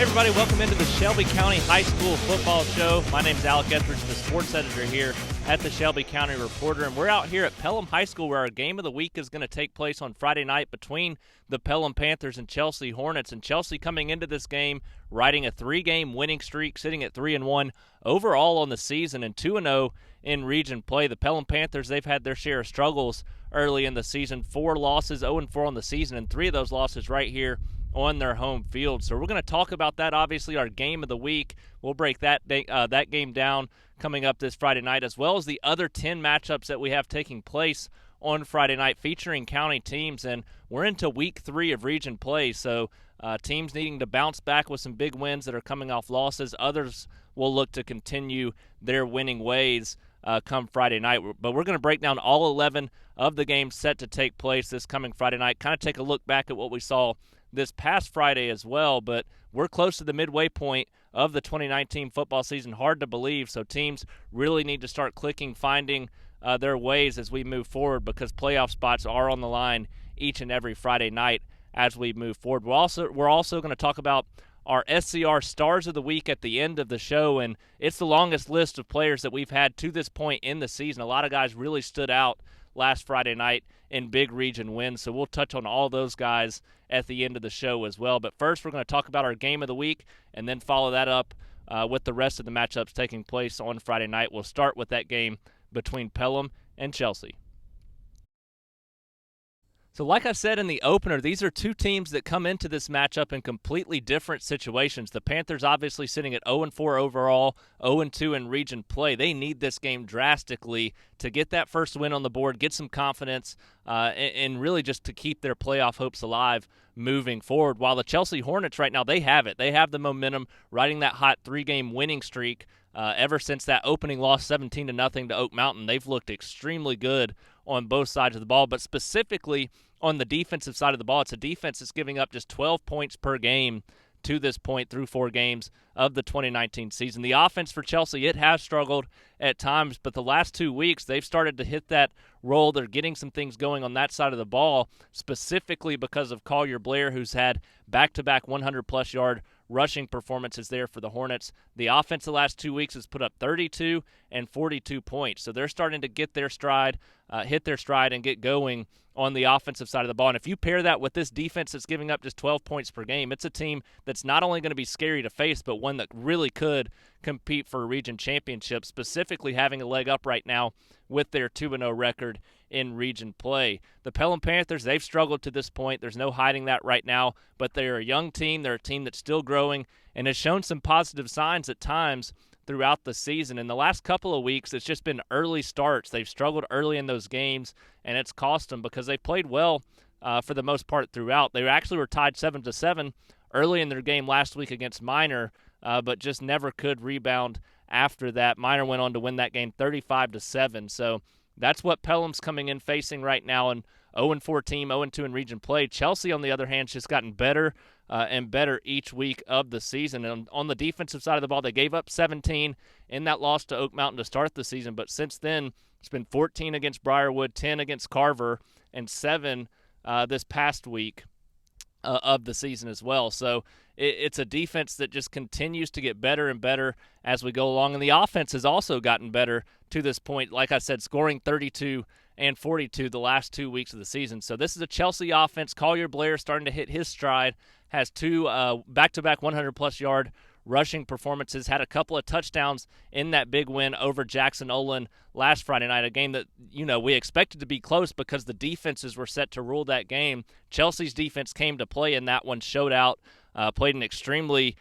Hey everybody, welcome into the Shelby County High School football show. My name is Alec Etheridge, the sports editor here at the Shelby County Reporter, and we're out here at Pelham High School where our game of the week is going to take place on Friday night between the Pelham Panthers and Chelsea Hornets. And Chelsea coming into this game riding a 3-game winning streak, sitting at 3-1 overall on the season and 2-0 in region play. The Pelham Panthers, they've had their share of struggles early in the season. 4 losses, 0-4 on the season, and 3 of those losses right here on their home field. So we're going to talk about that, obviously, our game of the week. We'll break that game down coming up this Friday night, as well as the other 10 matchups that we have taking place on Friday night featuring county teams. And we're into week 3 of region play, so teams needing to bounce back with some big wins that are coming off losses. Others will look to continue their winning ways come Friday night. But we're going to break down all 11 of the games set to take place this coming Friday night, kind of take a look back at what we saw this past Friday as well. But we're close to the midway point of the 2019 football season. Hard to believe, so teams really need to start clicking, finding their ways as we move forward, because playoff spots are on the line each and every Friday night as we move forward. We're also going to talk about our SCR Stars of the Week at the end of the show, and it's the longest list of players that we've had to this point in the season. A lot of guys really stood out last Friday night in big region wins, so we'll touch on all those guys at the end of the show as well. But first, we're going to talk about our game of the week and then follow that up with the rest of the matchups taking place on Friday night. We'll start with that game between Pelham and Chelsea. So like I said in the opener, these are two teams that come into this matchup in completely different situations. The Panthers obviously sitting at 0-4 overall, 0-2 in region play. They need this game drastically to get that first win on the board, get some confidence, and really just to keep their playoff hopes alive moving forward. While the Chelsea Hornets right now, they have it. They have the momentum, riding that hot 3-game winning streak. Ever since that opening loss 17-0 to Oak Mountain, they've looked extremely good on both sides of the ball, but specifically on the defensive side of the ball. It's a defense that's giving up just 12 points per game to this point through 4 games of the 2019 season. The offense for Chelsea, it has struggled at times, but the last 2 weeks they've started to hit that roll. They're getting some things going on that side of the ball, specifically because of Collier Blair, who's had back-to-back 100-plus yard rushing performances there for the Hornets. The offense the last 2 weeks has put up 32 and 42 points. So they're starting to get their stride, hit their stride, and get going on the offensive side of the ball. And if you pair that with this defense that's giving up just 12 points per game, it's a team that's not only going to be scary to face, but one that really could compete for a region championship, specifically having a leg up right now with their 2-0 record in region play. The Pelham Panthers, they've struggled to this point. There's no hiding that right now, but they're a young team. They're a team that's still growing and has shown some positive signs at times throughout the season. In the last couple of weeks, it's just been early starts. They've struggled early in those games, and it's cost them because they played well for the most part throughout. They actually were tied 7-7 early in their game last week against Minor, but just never could rebound after that. Minor went on to win that game 35-7. So that's what Pelham's coming in facing right now, an 0-4 team, 0-2 in region play. Chelsea, on the other hand, has just gotten better and better each week of the season. And on the defensive side of the ball, they gave up 17 in that loss to Oak Mountain to start the season. But since then, it's been 14 against Briarwood, 10 against Carver, and 7 this past week of the season as well. So it's a defense that just continues to get better and better as we go along. And the offense has also gotten better to this point. Like I said, scoring 32 and 42 the last 2 weeks of the season. So this is a Chelsea offense. Collier Blair starting to hit his stride, has 2 back-to-back 100-plus yard rushing performances, had a couple of touchdowns in that big win over Jackson Olin last Friday night, a game that, we expected to be close because the defenses were set to rule that game. Chelsea's defense came to play in that one, showed out, played an extremely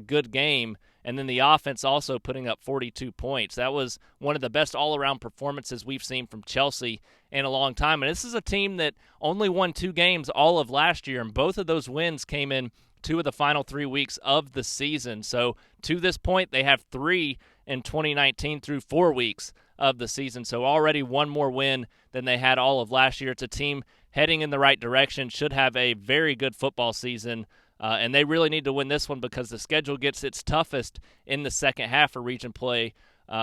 good game, and then the offense also putting up 42 points. That was one of the best all-around performances we've seen from Chelsea in a long time. And this is a team that only won 2 games all of last year, and both of those wins came in 2 of the final 3 weeks of the season. So to this point, they have 3 in 2019 through 4 weeks of the season. So already 1 more win than they had all of last year. It's a team heading in the right direction, should have a very good football season. And they really need to win this one because the schedule gets its toughest in the second half for region play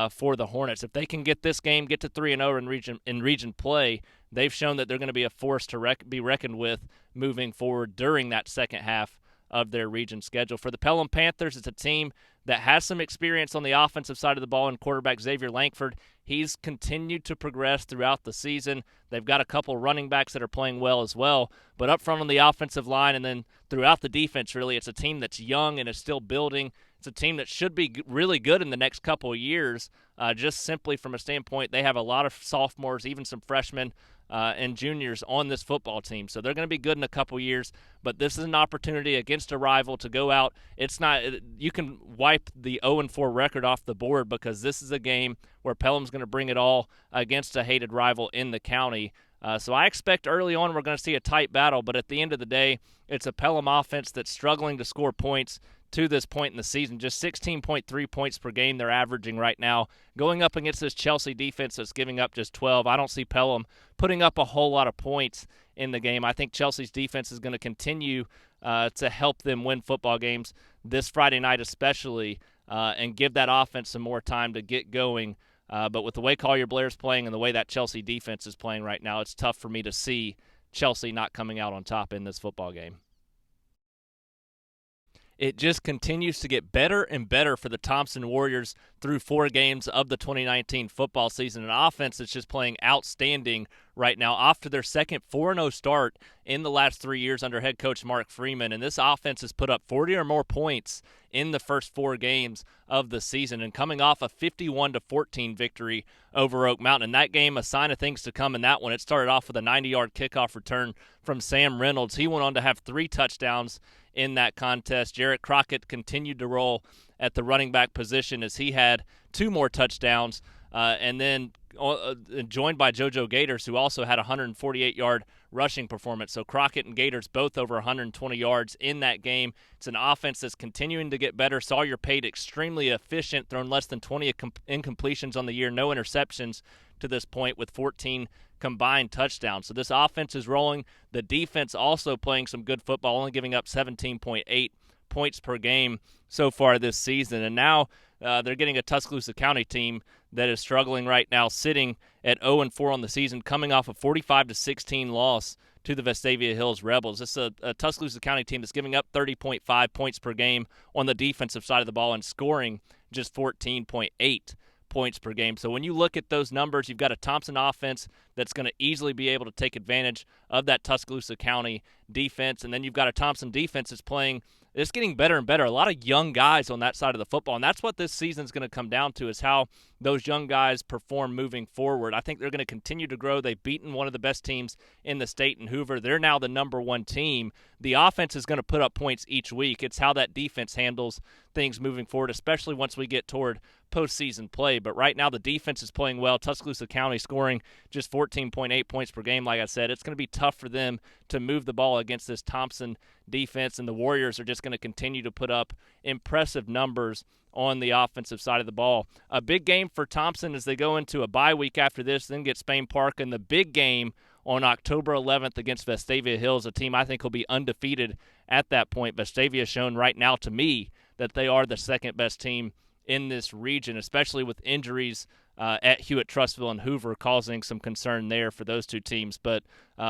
for the Hornets. If they can get this game, get to 3-0 in region play, they've shown that they're going to be a force to be reckoned with moving forward during that second half of their region schedule. For the Pelham Panthers, it's a team that has some experience on the offensive side of the ball, and quarterback Xavier Langford, he's continued to progress throughout the season. They've got a couple running backs that are playing well as well, but up front on the offensive line and then throughout the defense, really, it's a team that's young and is still building. It's a team that should be really good in the next couple of years, just simply from a standpoint they have a lot of sophomores, even some freshmen and juniors on this football team. So they're going to be good in a couple years, but this is an opportunity against a rival to go out. It's not – you can wipe the 0-4 record off the board because this is a game where Pelham's going to bring it all against a hated rival in the county. So I expect early on we're going to see a tight battle, but at the end of the day, it's a Pelham offense that's struggling to score points to this point in the season. Just 16.3 points per game they're averaging right now. Going up against this Chelsea defense that's giving up just 12, I don't see Pelham putting up a whole lot of points in the game. I think Chelsea's defense is going to continue to help them win football games this Friday night especially, and give that offense some more time to get going. But with the way Collier Blair's playing and the way that Chelsea defense is playing right now, it's tough for me to see Chelsea not coming out on top in this football game. It just continues to get better and better for the Thompson Warriors through 4 games of the 2019 football season. An offense that's just playing outstanding right now after their second 4-0 start in the last 3 years under head coach Mark Freeman. And this offense has put up 40 or more points in the first 4 games of the season and coming off a 51-14 victory over Oak Mountain. In that game, a sign of things to come in that one. It started off with a 90-yard kickoff return from Sam Reynolds. He went on to have 3 touchdowns in that contest. Jarrett Crockett continued to roll at the running back position as he had 2 more touchdowns, and then joined by JoJo Gators, who also had a 148-yard rushing performance. So Crockett and Gators both over 120 yards in that game. It's an offense that's continuing to get better. Sawyer Pate extremely efficient, thrown less than 20 incompletions on the year, no interceptions to this point with 14 combined touchdowns. So this offense is rolling. The defense also playing some good football, only giving up 17.8 points per game so far this season. And now they're getting a Tuscaloosa County team that is struggling right now, sitting at 0-4 on the season, coming off a 45-16 loss to the Vestavia Hills Rebels. This is a Tuscaloosa County team that's giving up 30.5 points per game on the defensive side of the ball and scoring just 14.8 points per game. So when you look at those numbers, you've got a Thompson offense that's going to easily be able to take advantage of that Tuscaloosa County defense, and then you've got a Thompson defense that's playing – it's getting better and better. A lot of young guys on that side of the football, and that's what this season's going to come down to, is how those young guys perform moving forward. I think they're going to continue to grow. They've beaten one of the best teams in the state in Hoover. They're now the number 1 team. The offense is going to put up points each week. It's how that defense handles things moving forward, especially once we get toward postseason play. But right now the defense is playing well. Tuscaloosa County scoring just 14.8 points per game. Like I said, it's going to be tough for them to move the ball against this Thompson defense, and the Warriors are just going to continue to put up impressive numbers on the offensive side of the ball. A big game for Thompson as they go into a bye week after this, then get Spain Park, and the big game on October 11th against Vestavia Hills, a team I think will be undefeated at that point. Vestavia has shown right now to me that they are the second best team in this region, especially with injuries at Hewitt, Trussville, and Hoover causing some concern there for those 2 teams. But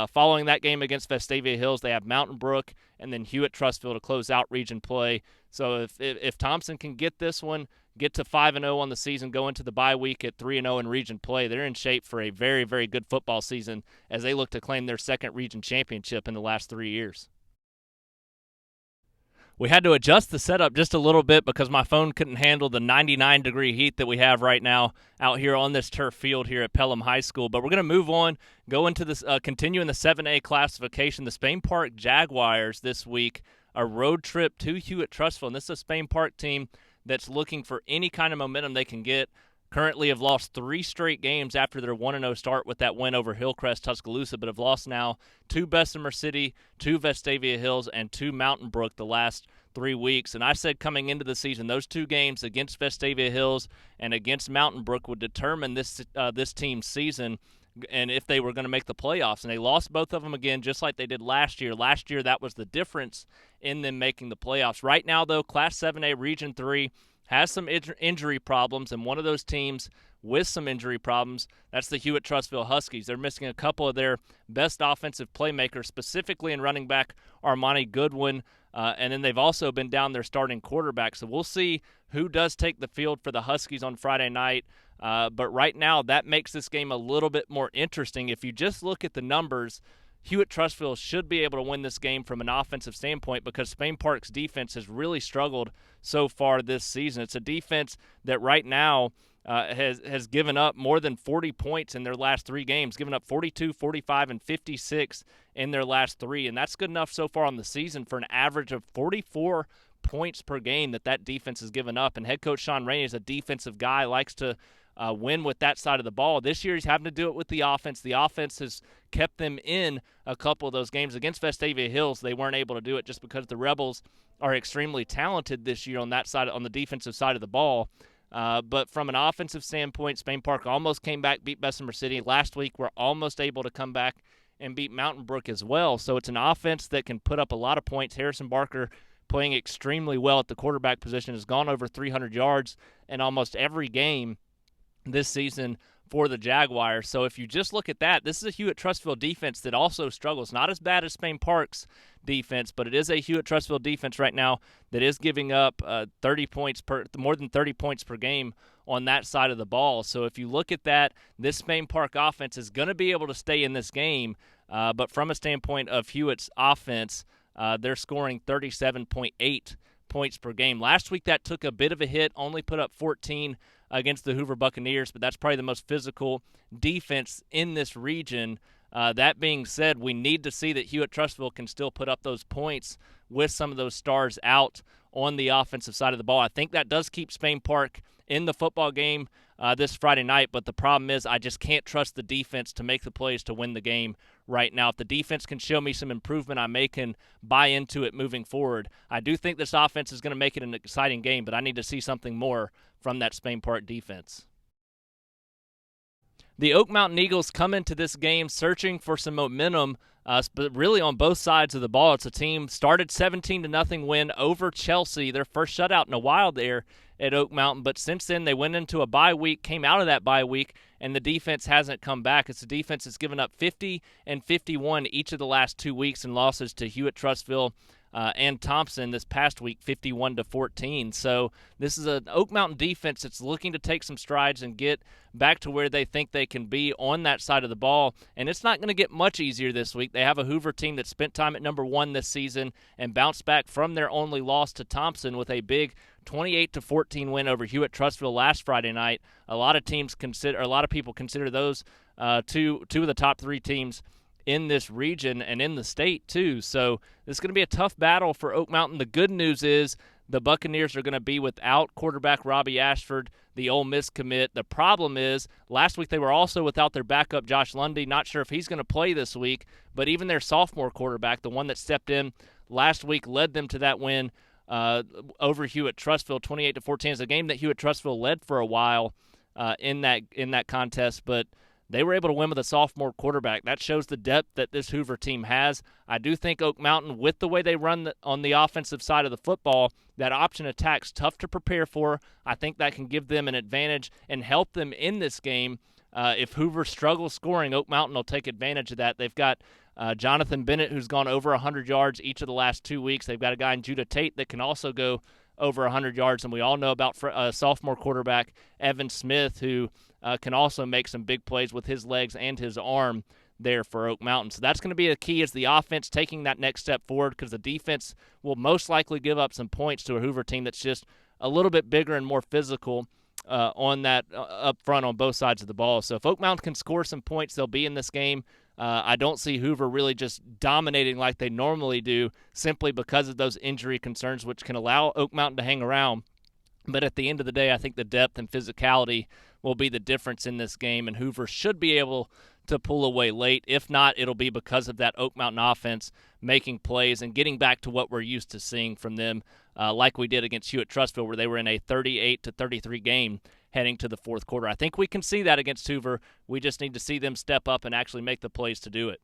following that game against Vestavia Hills, they have Mountain Brook and then Hewitt, Trussville to close out region play. So if Thompson can get this one, get to 5-0 on the season, go into the bye week at 3-0 in region play, they're in shape for a very, very good football season as they look to claim their second region championship in the last 3 years. We had to adjust the setup just a little bit because my phone couldn't handle the 99-degree heat that we have right now out here on this turf field here at Pelham High School. But we're going to move on, go into this, continue in the 7A classification. The Spain Park Jaguars this week, a road trip to Hewitt, Trussville. And this is a Spain Park team that's looking for any kind of momentum they can get. Currently have lost 3 straight games after their 1-0 start with that win over Hillcrest Tuscaloosa, but have lost now 2 Bessemer City, 2 Vestavia Hills, and 2 Mountain Brook the last 3 weeks. And I said coming into the season, those 2 games against Vestavia Hills and against Mountain Brook would determine this team's season and if they were going to make the playoffs. And they lost both of them again, just like they did last year. Last year, that was the difference in them making the playoffs. Right now, though, Class 7A Region 3 has some injury problems, and one of those teams with some injury problems. That's the Hewitt Trussville Huskies. They're missing a couple of their best offensive playmakers, specifically in running back Armani Goodwin, and then they've also been down their starting quarterback. So we'll see who does take the field for the Huskies on Friday night. But right now, that makes this game a little bit more interesting. If you just look at the numbers, Hewitt Trussville should be able to win this game from an offensive standpoint because Spain Park's defense has really struggled so far this season. It's a defense that right now has given up more than 40 points in their last 3 games, given up 42, 45, and 56 in their last 3, and that's good enough so far on the season for an average of 44 points per game that defense has given up. And head coach Sean Rainey is a defensive guy, likes to win with that side of the ball. This year he's having to do it with the offense. The offense has kept them in a couple of those games. Against Vestavia Hills, they weren't able to do it just because the Rebels are extremely talented this year on that side, on the defensive side of the ball. But from an offensive standpoint, Spain Park almost came back, beat Bessemer City. Last week we're almost able to come back and beat Mountain Brook as well. So it's an offense that can put up a lot of points. Harrison Barker, playing extremely well at the quarterback position, has gone over 300 yards in almost every game this season for the Jaguars. So if you just look at that, this is a Hewitt Trussville defense that also struggles. Not as bad as Spain Park's defense, but it is a Hewitt Trussville defense right now that is giving up more than 30 points per game on that side of the ball. So if you look at that, this Spain Park offense is going to be able to stay in this game. But from a standpoint of Hewitt's offense, they're scoring 37.8 points per game. Last week that took a bit of a hit, only put up 14 against the Hoover Buccaneers, but that's probably the most physical defense in this region. That being said, we need to see that Hewitt Trussville can still put up those points with some of those stars out on the offensive side of the ball. I think that does keep Spain Park in the football game this Friday night, but the problem is I just can't trust the defense to make the plays to win the game right now. If the defense can show me some improvement, I can buy into it moving forward. I do think this offense is going to make it an exciting game, but I need to see something more from that Spain Park defense. The Oak Mountain Eagles come into this game searching for some momentum, but really on both sides of the ball. It's a team started 17-0 win over Chelsea, their first shutout in a while there at Oak Mountain, but since then they went into a bye week, came out of that bye week, and the defense hasn't come back. It's a defense that's given up 50 and 51 each of the last 2 weeks in losses to Hewitt, Trussville, and Thompson this past week, 51-14. So this is an Oak Mountain defense that's looking to take some strides and get back to where they think they can be on that side of the ball. And it's not going to get much easier this week. They have a Hoover team that spent time at number 1 this season and bounced back from their only loss to Thompson with a big 28-14 win over Hewitt Trussville last Friday night. A lot of people consider those two of the top 3 teams in this region and in the state too. So this is going to be a tough battle for Oak Mountain. The good news is the Buccaneers are going to be without quarterback Robbie Ashford, the Ole Miss commit. The problem is last week they were also without their backup Josh Lundy. Not sure if he's going to play this week, but even their sophomore quarterback, the one that stepped in last week, led them to that win over Hewitt Trussville, 28-14. It's a game that Hewitt Trussville led for a while in that contest, but they were able to win with a sophomore quarterback. That shows the depth that this Hoover team has. I do think Oak Mountain, with the way they run on the offensive side of the football, that option attack's tough to prepare for. I think that can give them an advantage and help them in this game. If Hoover struggles scoring, Oak Mountain will take advantage of that. They've got Jonathan Bennett, who's gone over 100 yards each of the last 2 weeks. They've got a guy in Judah Tate that can also go over 100 yards, and we all know about sophomore quarterback Evan Smith, who can also make some big plays with his legs and his arm there for Oak Mountain. So that's going to be a key, is the offense taking that next step forward, because the defense will most likely give up some points to a Hoover team that's just a little bit bigger and more physical on that up front on both sides of the ball. So if Oak Mountain can score some points, they'll be in this game. I don't see Hoover really just dominating like they normally do, simply because of those injury concerns, which can allow Oak Mountain to hang around. But at the end of the day, I think the depth and physicality will be the difference in this game, and Hoover should be able to pull away late. If not, it'll be because of that Oak Mountain offense making plays and getting back to what we're used to seeing from them, like we did against Hewitt Trussville, where they were in a 38-33 game heading to the fourth quarter. I think we can see that against Hoover. We just need to see them step up and actually make the plays to do it.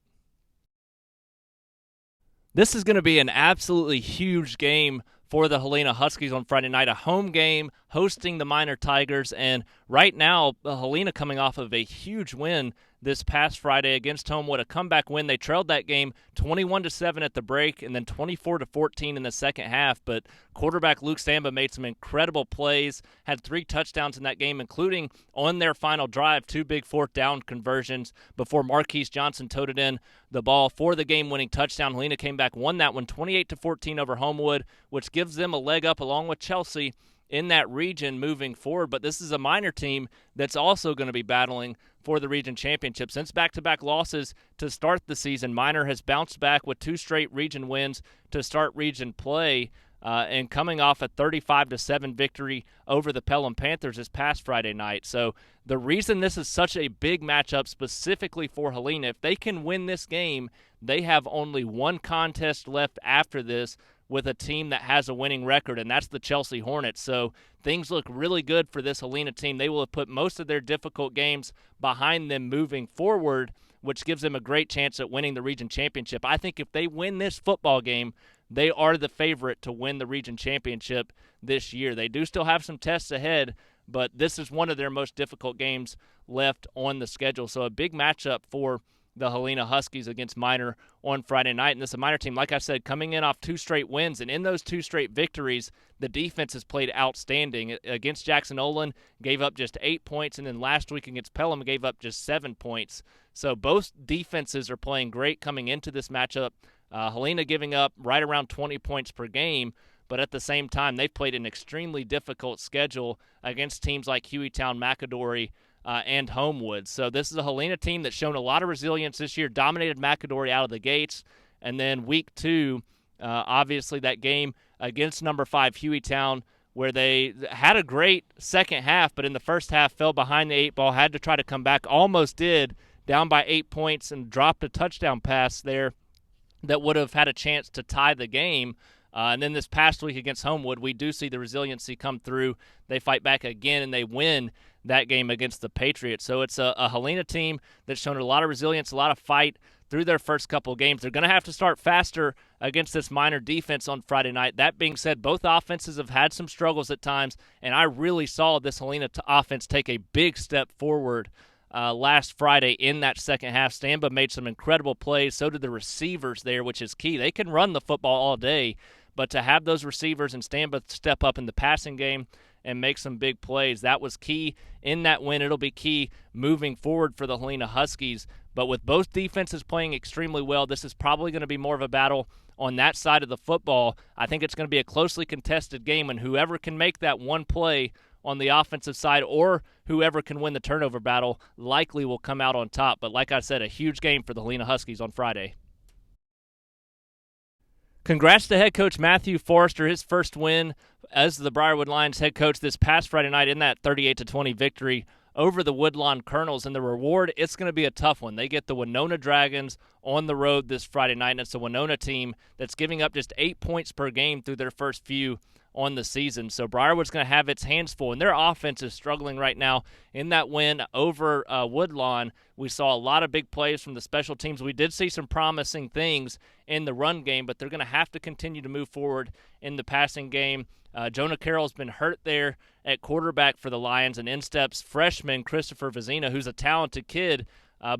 This is going to be an absolutely huge game for the Halina Huskies on Friday night, a home game hosting the Minor Tigers. And right now, Halina coming off of a huge win this past Friday against Homewood, a comeback win. They trailed that game 21-7 at the break and then 24-14 in the second half. But quarterback Luke Samba made some incredible plays, had 3 touchdowns in that game, including on their final drive, 2 big fourth down conversions before Marquise Johnson toted in the ball for the game-winning touchdown. Halina came back, won that one 28-14 over Homewood, which gives them a leg up along with Chelsea in that region moving forward. But this is a Minor team that's also going to be battling for the region championship. Since back-to-back losses to start the season, Minor has bounced back with 2 straight region wins to start region play, and coming off a 35-7 victory over the Pelham Panthers this past Friday night. So the reason this is such a big matchup specifically for Halina, if they can win this game, they have only one contest left after this with a team that has a winning record, and that's the Chelsea Hornets. So things look really good for this Halina team. They will have put most of their difficult games behind them moving forward, which gives them a great chance at winning the region championship. I think if they win this football game, they are the favorite to win the region championship this year. They do still have some tests ahead, but this is one of their most difficult games left on the schedule. So a big matchup for the Halina Huskies against Minor on Friday night. And this is a Minor team, like I said, coming in off 2 straight wins. And in those 2 straight victories, the defense has played outstanding. Against Jackson Olin, gave up just 8 points. And then last week against Pelham, gave up just 7 points. So both defenses are playing great coming into this matchup. Halina giving up right around 20 points per game. But at the same time, they've played an extremely difficult schedule against teams like Hueytown, McAdory, and Homewood. So this is a Halina team that's shown a lot of resilience this year, dominated McAdory out of the gates. And then week 2, obviously that game against number 5 Hueytown, where they had a great second half, but in the first half fell behind the 8 ball, had to try to come back, almost did, down by 8 points, and dropped a touchdown pass there that would have had a chance to tie the game. And then this past week against Homewood, we do see the resiliency come through. They fight back again, and they win that game against the Patriots. So it's a Halina team that's shown a lot of resilience, a lot of fight through their first couple of games. They're going to have to start faster against this Minor defense on Friday night. That being said, both offenses have had some struggles at times, and I really saw this Halina offense take a big step forward last Friday in that second half. Stamba made some incredible plays. So did the receivers there, which is key. They can run the football all day, but to have those receivers and Stamba step up in the passing game and make some big plays, that was key in that win. It'll be key moving forward for the Halina Huskies. But with both defenses playing extremely well, this is probably going to be more of a battle on that side of the football. I think it's going to be a closely contested game, and whoever can make that one play on the offensive side or whoever can win the turnover battle likely will come out on top. But like I said, a huge game for the Halina Huskies on Friday. Congrats to head coach Matthew Forrester, his first win as the Briarwood Lions head coach this past Friday night in that 38-20 victory over the Woodlawn Colonels. And the reward, it's going to be a tough one. They get the Winona Dragons on the road this Friday night, and it's a Winona team that's giving up just 8 points per game through their first few on the season. So Briarwood's going to have its hands full, and their offense is struggling right now. In that win over Woodlawn, we saw a lot of big plays from the special teams. We did see some promising things in the run game, but they're going to have to continue to move forward in the passing game. Jonah Carroll's been hurt there at quarterback for the Lions, and in steps freshman Christopher Vizina, who's a talented kid,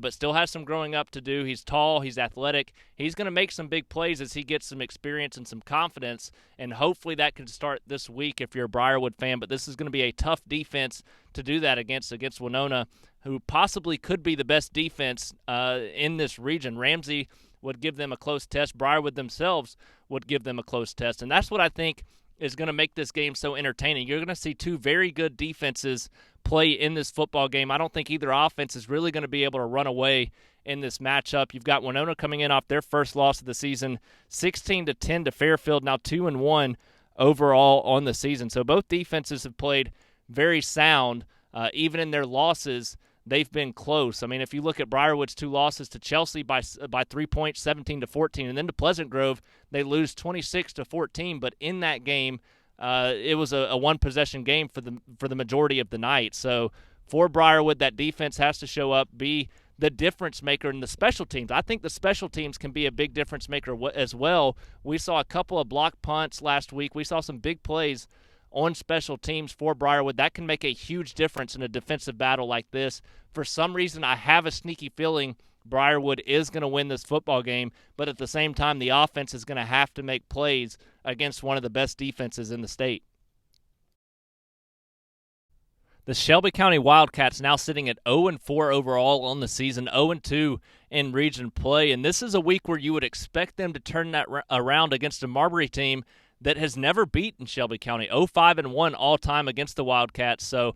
but still has some growing up to do. He's tall, he's athletic. He's going to make some big plays as he gets some experience and some confidence, and hopefully that can start this week if you're a Briarwood fan. But this is going to be a tough defense to do that against Winona, who possibly could be the best defense in this region. Ramsey would give them a close test. Briarwood themselves would give them a close test, and that's what I think is going to make this game so entertaining. You're going to see two very good defenses play in this football game. I don't think either offense is really going to be able to run away in this matchup. You've got Winona coming in off their first loss of the season, 16-10 to Fairfield, now 2-1 overall on the season. So both defenses have played very sound. Even in their losses, they've been close. I mean, if you look at Briarwood's two losses to Chelsea by 3 points, 17-14, and then to Pleasant Grove, they lose 26-14. But in that game, it was a one-possession game for the majority of the night. So for Briarwood, that defense has to show up, be the difference maker in the special teams. I think the special teams can be a big difference maker as well. We saw a couple of block punts last week. We saw some big plays on special teams for Briarwood. That can make a huge difference in a defensive battle like this. For some reason, I have a sneaky feeling Briarwood is going to win this football game, but at the same time, the offense is going to have to make plays against one of the best defenses in the state. The Shelby County Wildcats now sitting at 0-4 overall on the season, 0-2 in region play, and this is a week where you would expect them to turn that around against a Marbury team that has never beaten Shelby County, 0-5-1 all-time against the Wildcats. So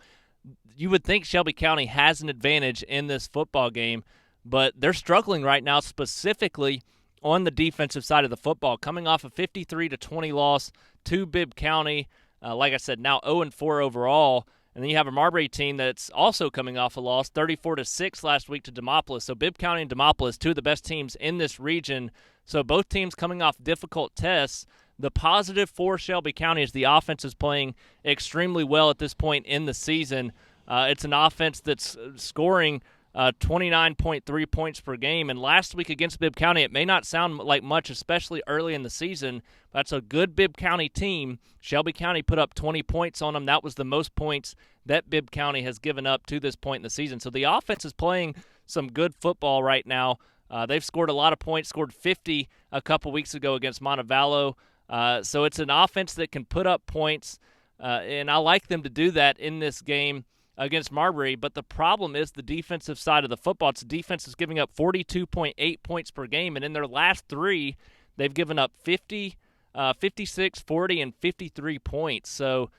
you would think Shelby County has an advantage in this football game, but they're struggling right now specifically on the defensive side of the football, coming off a 53-20 loss to Bibb County. Like I said, now 0-4 overall. And then you have a Marbury team that's also coming off a loss, 34-6 last week to Demopolis. So Bibb County and Demopolis, two of the best teams in this region. So both teams coming off difficult tests. The positive for Shelby County is the offense is playing extremely well at this point in the season. It's an offense that's scoring 29.3 points per game. And last week against Bibb County, it may not sound like much, especially early in the season. But that's a good Bibb County team. Shelby County put up 20 points on them. That was the most points that Bibb County has given up to this point in the season. So the offense is playing some good football right now. They've scored a lot of points, scored 50 a couple weeks ago against Montevallo. So it's an offense that can put up points, and I like them to do that in this game against Marbury, but the problem is the defensive side of the football. Its defense is giving up 42.8 points per game, and in their last three, they've given up 50, 56, 40, and 53 points. So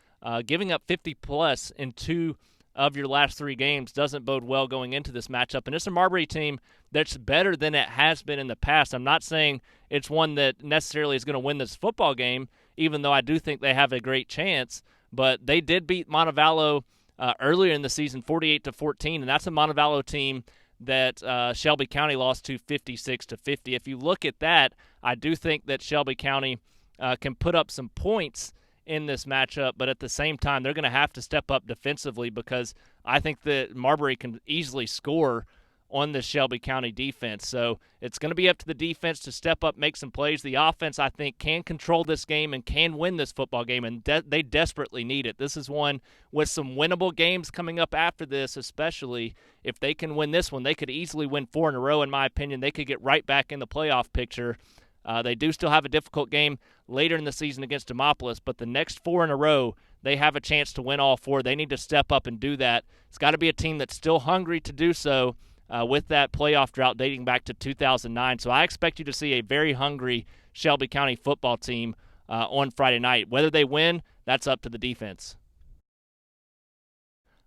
giving up 50-plus in two of your last three games doesn't bode well going into this matchup. And it's a Marbury team that's better than it has been in the past. I'm not saying it's one that necessarily is going to win this football game, even though I do think they have a great chance. But they did beat Montevallo earlier in the season, 48-14, and that's a Montevallo team that Shelby County lost to 56-50. If you look at that, I do think that Shelby County can put up some points in this matchup, but at the same time, they're going to have to step up defensively because I think that Marbury can easily score on the Shelby County defense. So it's going to be up to the defense to step up, make some plays. The offense, I think, can control this game and can win this football game, and they desperately need it. This is one with some winnable games coming up after this, especially if they can win this one. They could easily win 4 in a row, in my opinion. They could get right back in the playoff picture. They do still have a difficult game later in the season against Demopolis, but the next 4 in a row, they have a chance to win all 4. They need to step up and do that. It's got to be a team that's still hungry to do so with that playoff drought dating back to 2009. So I expect you to see a very hungry Shelby County football team on Friday night. Whether they win, that's up to the defense.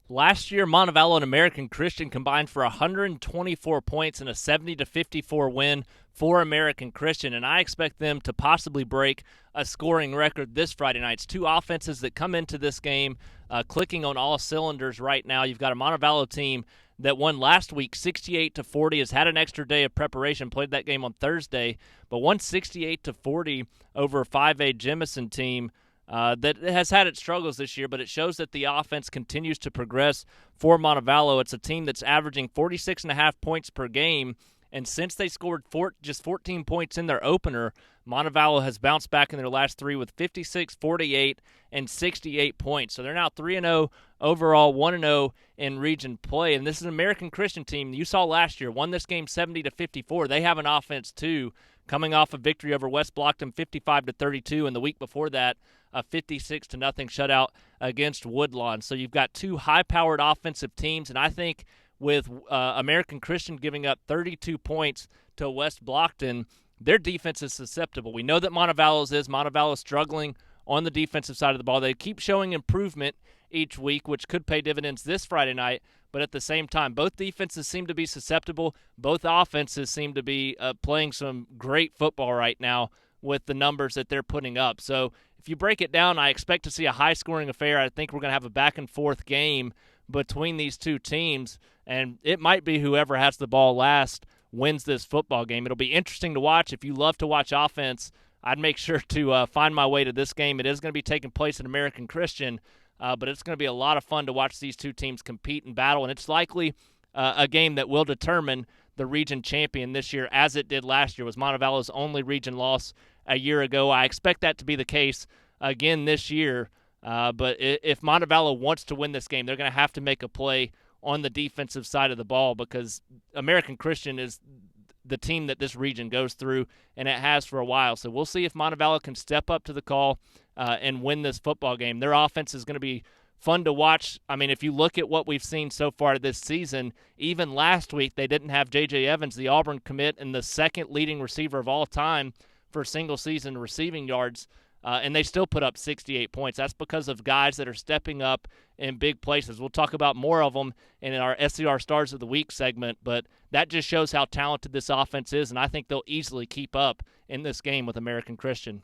Last year, Montevallo and American Christian combined for 124 points in a 70-54 win for American Christian, and I expect them to possibly break a scoring record this Friday night. It's two offenses that come into this game clicking on all cylinders right now. You've got a Montevallo team that won last week 68-40, has had an extra day of preparation, played that game on Thursday, but won 68-40 over a 5A Jemison team that has had its struggles this year, but it shows that the offense continues to progress for Montevallo. It's a team that's averaging 46.5 points per game, and since they scored just 14 points in their opener, Montevallo has bounced back in their last three with 56, 48, and 68 points. So they're now 3-0 overall, 1-0 in region play. And this is an American Christian team you saw last year, won this game 70-54. They have an offense too, coming off a victory over West Blockton 55-32, and the week before that, a 56-0 shutout against Woodlawn. So you've got two high-powered offensive teams, and I think with American Christian giving up 32 points to West Blockton, their defense is susceptible. We know that Montevallo's is. Montevallo's struggling on the defensive side of the ball. They keep showing improvement each week, which could pay dividends this Friday night, but at the same time, both defenses seem to be susceptible. Both offenses seem to be playing some great football right now with the numbers that they're putting up. So if you break it down, I expect to see a high-scoring affair. I think we're going to have a back-and-forth game between these two teams, and it might be whoever has the ball last wins this football game. It'll be interesting to watch. If you love to watch offense, I'd make sure to find my way to this game. It is going to be taking place at American Christian, but it's going to be a lot of fun to watch these two teams compete and battle, and it's likely a game that will determine the region champion this year, as it did last year. Was Montevallo's only region loss a year ago. I expect that to be the case again this year. But if Montevallo wants to win this game, they're going to have to make a play on the defensive side of the ball, because American Christian is the team that this region goes through, and it has for a while. So we'll see if Montevallo can step up to the call and win this football game. Their offense is going to be fun to watch. I mean, if you look at what we've seen so far this season, even last week they didn't have J.J. Evans, the Auburn commit, and the second leading receiver of all time for single-season receiving yards, and they still put up 68 points. That's because of guys that are stepping up in big places. We'll talk about more of them in our SCR Stars of the Week segment, but that just shows how talented this offense is, and I think they'll easily keep up in this game with American Christian.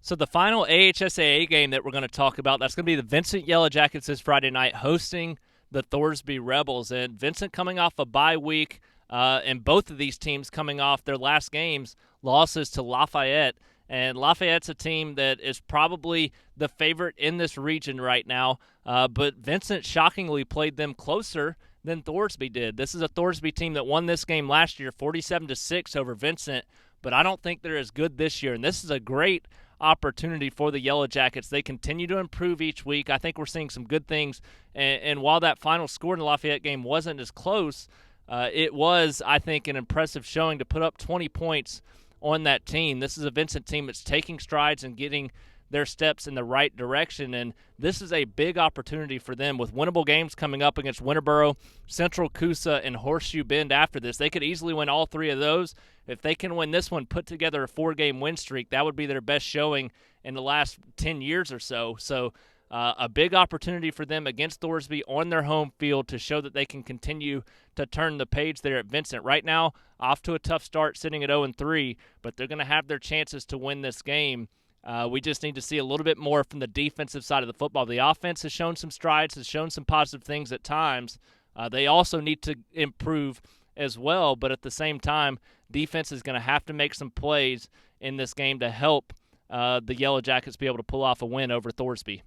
So the final AHSAA game that we're going to talk about, that's going to be the Vincent Yellow Jackets this Friday night hosting the Thorsby Rebels. And Vincent coming off a bye week, and both of these teams coming off their last games, losses to Lafayette. And Lafayette's a team that is probably the favorite in this region right now, but Vincent shockingly played them closer than Thorsby did. This is a Thorsby team that won this game last year, 47-6 over Vincent, but I don't think they're as good this year. And this is a great opportunity for the Yellow Jackets. They continue to improve each week. I think we're seeing some good things, and while that final score in the Lafayette game wasn't as close, it was, I think, an impressive showing to put up 20 points on that team. This is a Vincent team that's taking strides and getting their steps in the right direction, and this is a big opportunity for them with winnable games coming up against Winterboro, Central Coosa, and Horseshoe Bend after this. They could easily win all three of those. If they can win this one, put together a 4-game win streak, that would be their best showing in the last 10 years or so. So a big opportunity for them against Thorsby on their home field to show that they can continue to turn the page there at Vincent. Right now, off to a tough start, sitting at 0-3, but they're going to have their chances to win this game. We just need to see a little bit more from the defensive side of the football. The offense has shown some strides, has shown some positive things at times. They also need to improve as well, but at the same time, defense is going to have to make some plays in this game to help the Yellow Jackets be able to pull off a win over Thorsby.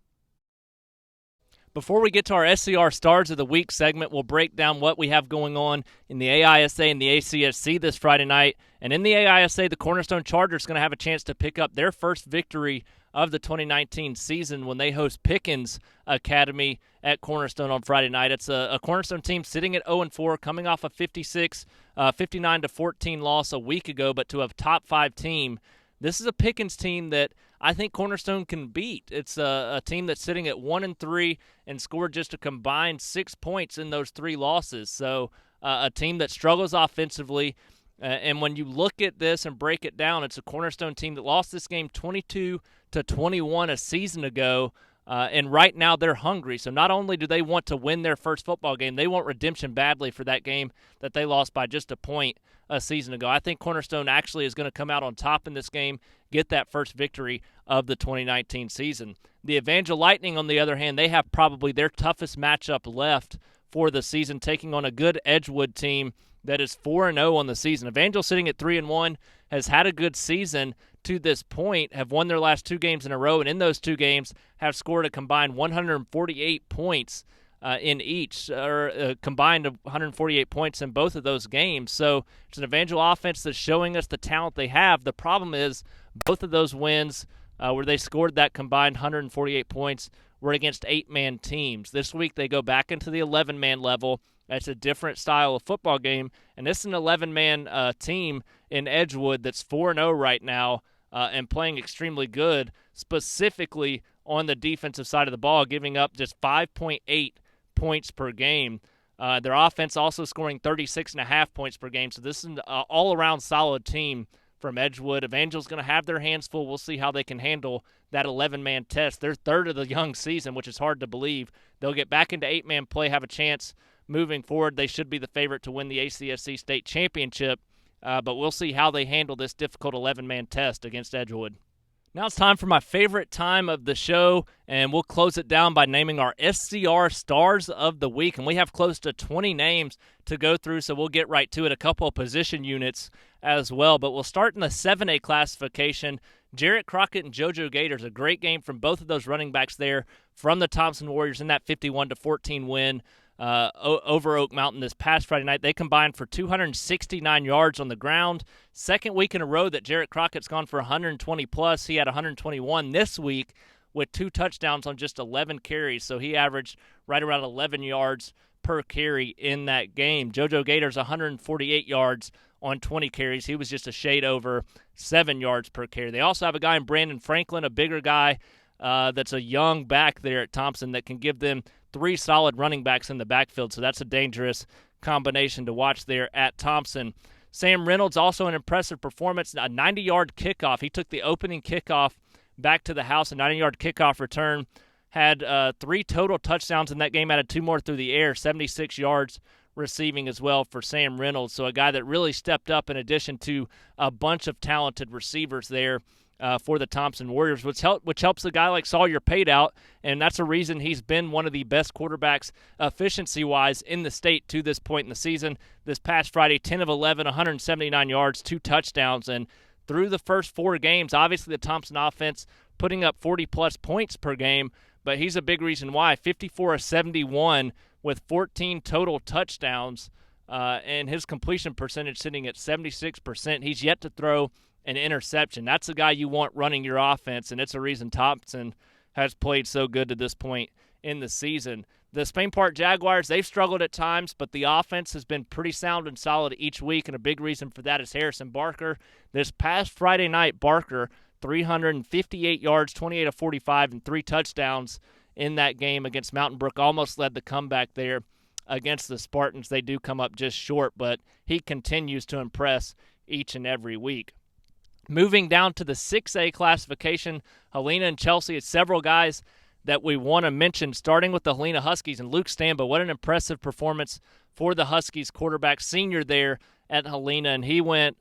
Before we get to our SCR Stars of the Week segment, we'll break down what we have going on in the AISA and the ACFC this Friday night. And in the AISA, the Cornerstone Chargers are going to have a chance to pick up their first victory of the 2019 season when they host Pickens Academy at Cornerstone on Friday night. It's a Cornerstone team sitting at 0-4, coming off a 59-14 loss a week ago, but to a top-5 team. This is a Pickens team that I think Cornerstone can beat. It's a team that's sitting at 1-3 and scored just a combined 6 points in those 3 losses. So a team that struggles offensively. And when you look at this and break it down, it's a Cornerstone team that lost this game 22-21 a season ago. And right now they're hungry. So not only do they want to win their first football game, they want redemption badly for that game that they lost by just a point a season ago. I think Cornerstone actually is going to come out on top in this game, get that first victory of the 2019 season. The Evangel Lightning, on the other hand, they have probably their toughest matchup left for the season, taking on a good Edgewood team that is 4-0 on the season. Evangel, sitting at 3-1, has had a good season to this point, have won their last 2 games in a row, and in those 2 games have scored a combined 148 points in each, or combined 148 points in both of those games. So it's an Evangel offense that's showing us the talent they have. The problem is both of those wins where they scored that combined 148 points were against 8-man teams. This week they go back into the 11-man level. That's a different style of football game, and this is an 11-man team in Edgewood that's 4-0 right now and playing extremely good, specifically on the defensive side of the ball, giving up just 5.8 points per game. Their offense also scoring 36.5 points per game, so this is an all-around solid team from Edgewood. Evangel's going to have their hands full. We'll see how they can handle that 11-man test. They're third of the young season, which is hard to believe. They'll get back into 8-man play, have a chance moving forward. They should be the favorite to win the ACFC state championship, but we'll see how they handle this difficult 11-man test against Edgewood. Now it's time for my favorite time of the show, and we'll close it down by naming our SCR Stars of the Week. And we have close to 20 names to go through, so we'll get right to it. A couple of position units as well, but we'll start in the 7A classification. Jarrett Crockett and JoJo Gators, a great game from both of those running backs there from the Thompson Warriors in that 51-14 win over Oak Mountain this past Friday night. They combined for 269 yards on the ground. Second week in a row that Jarrett Crockett's gone for 120-plus. He had 121 this week with 2 touchdowns on just 11 carries, so he averaged right around 11 yards per carry in that game. JoJo Gator's 148 yards on 20 carries. He was just a shade over 7 yards per carry. They also have a guy in Brandon Franklin, a bigger guy that's a young back there at Thompson that can give them 3 solid running backs in the backfield, so that's a dangerous combination to watch there at Thompson. Sam Reynolds, also an impressive performance, a 90-yard kickoff. He took the opening kickoff back to the house, a 90-yard kickoff return. Had 3 total touchdowns in that game, added 2 more through the air, 76 yards receiving as well for Sam Reynolds. So a guy that really stepped up in addition to a bunch of talented receivers there for the Thompson Warriors, which helps a guy like Sawyer Paid-Out, and that's a reason he's been one of the best quarterbacks efficiency-wise in the state to this point in the season. This past Friday, 10 of 11, 179 yards, 2 touchdowns, and through the first 4 games, obviously the Thompson offense putting up 40-plus points per game, but he's a big reason why. 54 of 71 with 14 total touchdowns, and his completion percentage sitting at 76%. He's yet to throw an interception. That's the guy you want running your offense, and it's a reason Thompson has played so good to this point in the season. The Spain Park Jaguars, they've struggled at times, but the offense has been pretty sound and solid each week, and a big reason for that is Harrison Barker. This past Friday night, Barker, 358 yards, 28 of 45, and 3 touchdowns in that game against Mountain Brook. Almost led the comeback there against the Spartans. They do come up just short, but he continues to impress each and every week. Moving down to the 6A classification, Halina and Chelsea, it's several guys that we want to mention, starting with the Halina Huskies and Luke Stamba. What an impressive performance for the Huskies quarterback, senior there at Halina, and he went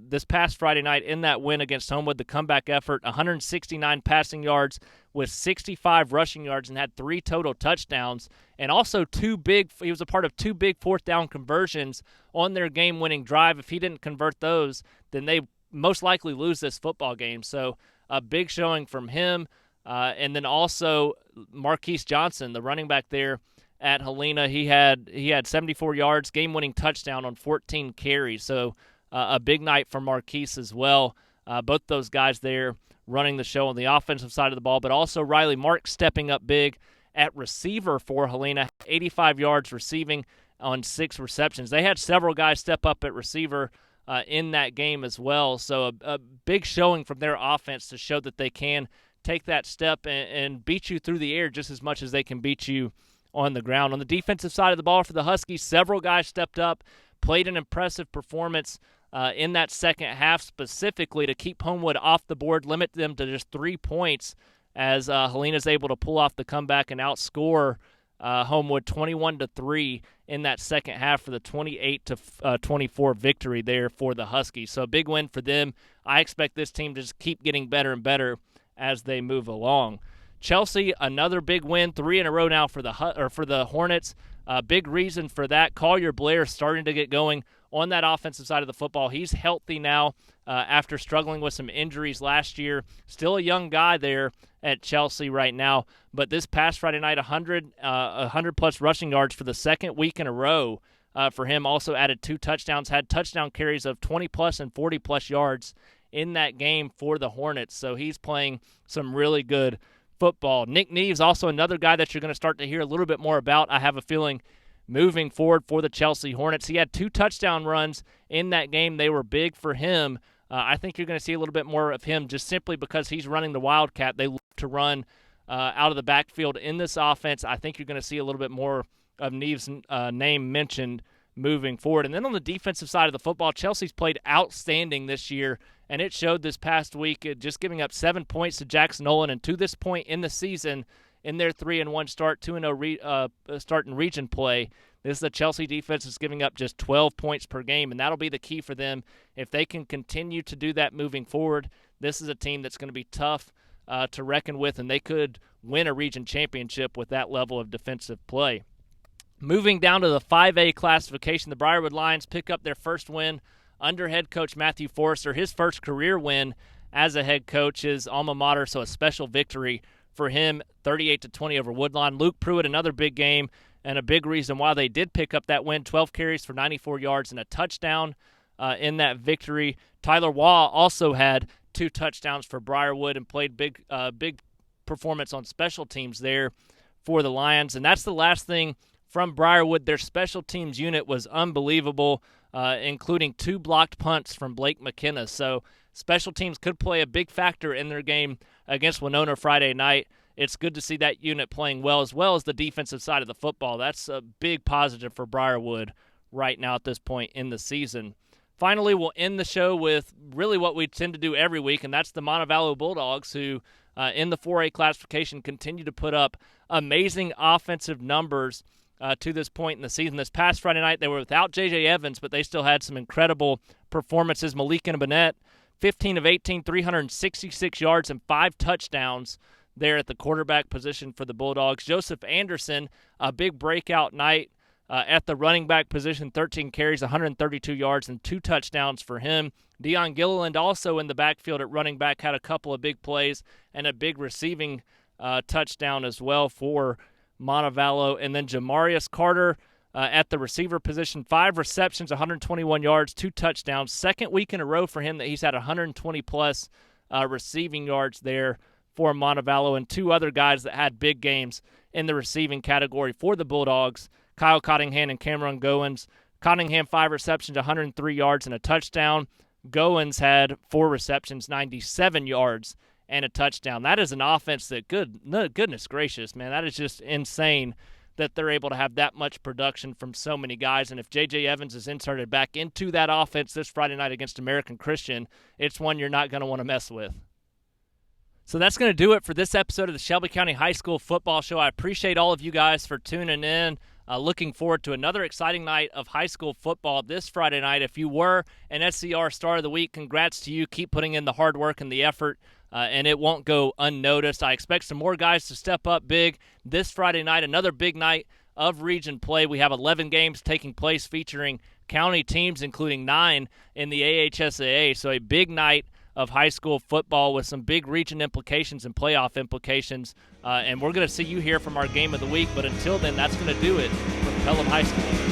this past Friday night in that win against Homewood, the comeback effort, 169 passing yards with 65 rushing yards and had 3 total touchdowns, and also he was a part of 2 big 4th down conversions on their game-winning drive. If he didn't convert those, then they most likely lose this football game. So a big showing from him. And then also Marquise Johnson, the running back there at Halina, he had 74 yards, game-winning touchdown on 14 carries. So a big night for Marquise as well. Both those guys there running the show on the offensive side of the ball, but also Riley Mark stepping up big at receiver for Halina, 85 yards receiving on 6 receptions. They had several guys step up at receiver in that game as well. So a big showing from their offense to show that they can take that step and beat you through the air just as much as they can beat you on the ground. On the defensive side of the ball for the Huskies, several guys stepped up, played an impressive performance in that second half specifically to keep Homewood off the board, limit them to just 3 points as Halina's able to pull off the comeback and outscore Homewood 21-3 in that second half for the 28-24 victory there for the Huskies. So a big win for them. I expect this team to just keep getting better and better as they move along. Chelsea, another big win, 3 in a row now for the Hornets. Big reason for that, Collier Blair starting to get going on that offensive side of the football. He's healthy now after struggling with some injuries last year. Still a young guy there at Chelsea right now, but this past Friday night, 100-plus rushing yards for the second week in a row for him. Also added 2 touchdowns, had touchdown carries of 20-plus and 40-plus yards in that game for the Hornets. So he's playing some really good football. Nick Neves, also another guy that you're going to start to hear a little bit more about, I have a feeling, moving forward for the Chelsea Hornets. He had 2 touchdown runs in that game. They were big for him. I think you're going to see a little bit more of him just simply because he's running the Wildcat. They love to run out of the backfield in this offense. I think you're going to see a little bit more of Neves' name mentioned moving forward. And then on the defensive side of the football, Chelsea's played outstanding this year, and it showed this past week, just giving up 7 points to Jackson Nolan. And to this point in the season, in their 3-1 start, 2-0 start in region play, this is the Chelsea defense is giving up just 12 points per game, and that'll be the key for them. If they can continue to do that moving forward, this is a team that's going to be tough to reckon with, and they could win a region championship with that level of defensive play. Moving down to the 5A classification, the Briarwood Lions pick up their first win under head coach Matthew Forrester, his first career win as a head coach, his alma mater, so a special victory for him, 38-20 over Woodlawn. Luke Pruitt, another big game, and a big reason why they did pick up that win. 12 carries for 94 yards and a touchdown in that victory. Tyler Waugh also had 2 touchdowns for Briarwood and played big performance on special teams there for the Lions. And that's the last thing from Briarwood. Their special teams unit was unbelievable, including 2 blocked punts from Blake McKenna. So special teams could play a big factor in their game against Winona Friday night. It's good to see that unit playing well as the defensive side of the football. That's a big positive for Briarwood right now at this point in the season. Finally, we'll end the show with really what we tend to do every week, and that's the Montevallo Bulldogs, who in the 4A classification continue to put up amazing offensive numbers to this point in the season. This past Friday night, they were without J.J. Evans, but they still had some incredible performances. Malik and Bennett, 15 of 18, 366 yards and 5 touchdowns there at the quarterback position for the Bulldogs. Joseph Anderson, a big breakout night at the running back position, 13 carries, 132 yards, and 2 touchdowns for him. Deion Gilliland also in the backfield at running back had a couple of big plays and a big receiving touchdown as well for Montevallo. And then Jamarius Carter at the receiver position, 5 receptions, 121 yards, 2 touchdowns. Second week in a row for him that he's had 120-plus receiving yards there for Montevallo, and 2 other guys that had big games in the receiving category for the Bulldogs, Kyle Cottingham and Cameron Goins. Cottingham, 5 receptions, 103 yards, and a touchdown. Goins had 4 receptions, 97 yards, and a touchdown. That is an offense that, goodness gracious, man, that is just insane that they're able to have that much production from so many guys. And if J.J. Evans is inserted back into that offense this Friday night against American Christian, it's one you're not going to want to mess with. So that's going to do it for this episode of the Shelby County High School Football Show. I appreciate all of you guys for tuning in. Looking forward to another exciting night of high school football this Friday night. If you were an SCR Star of the Week, congrats to you. Keep putting in the hard work and the effort, and it won't go unnoticed. I expect some more guys to step up big this Friday night, another big night of region play. We have 11 games taking place featuring county teams, including 9 in the AHSAA, so a big night of high school football with some big region implications and playoff implications. And we're going to see you here from our game of the week. But until then, that's going to do it from Pelham High School.